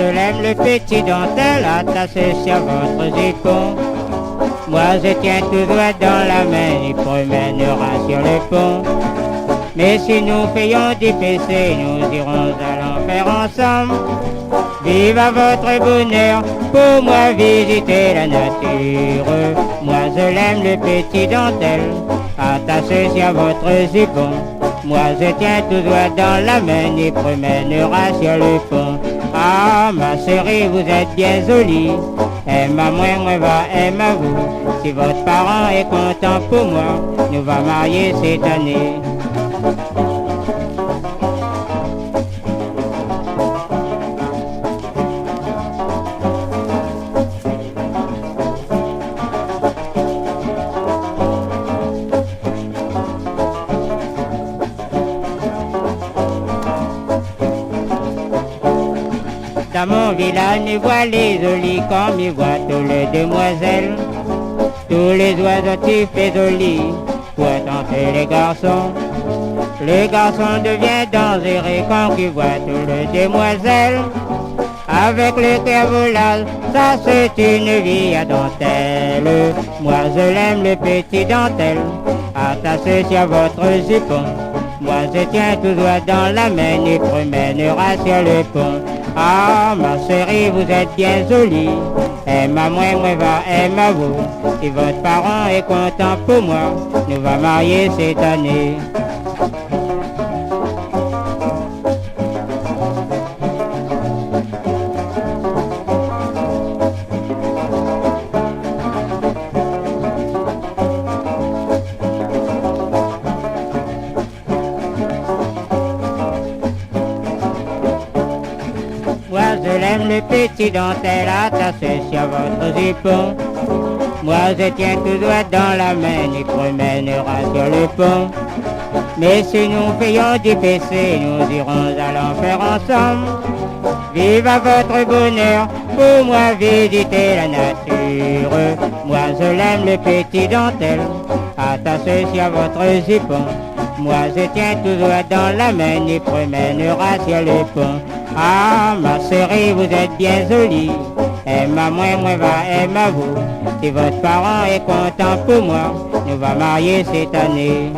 je l'aime le petit dentelle attaché sur votre jupon. Moi je tiens tout droit dans la main, il promènera sur le pont. Mais si nous payons du PC, nous irons à l'enfer ensemble. Vive à votre bonheur, pour moi visiter la nature. Moi je l'aime le petit dentelle, attaché sur votre jupon. Moi je tiens tout droit dans la main, il promènera sur le pont. Ah ma chérie, vous êtes bien jolie, aime à moi, moi va aime à vous. Si votre parent est content pour moi, nous va marier cette année. Dans mon village, ils voient les jolis comme ils voient toutes les demoiselles. Tous les oiseaux tu fais jolis pour tenter les garçons. Les garçons deviennent dangereux quand ils voient toutes les demoiselles. Avec le cœur volage, ça c'est une vie à dentelle. Moi je l'aime le petit dentelle, attaché sur votre jupon. Moi je tiens tout droit dans la main, il promènera sur le pont. Ah ma chérie, vous êtes bien jolie, aime à moi, moi va aime à vous. Si votre parent est content pour moi, nous va marier cette année. Moi je l'aime le petit dentelle attaché sur votre jupon. Moi je tiens tout droit dans la main, il promènera sur le pont. Mais si nous payons du PC, nous irons à l'enfer ensemble. Vive à votre bonheur, pour moi visiter la nature. Moi je l'aime le petit dentelle, attaché sur votre jupon. Moi je tiens tout droit dans la main, il promènera sur le pont. Ah ma chérie, vous êtes bien jolie, aime à moi, moi va aime à vous. Si votre parent est content pour moi, nous va marier cette année.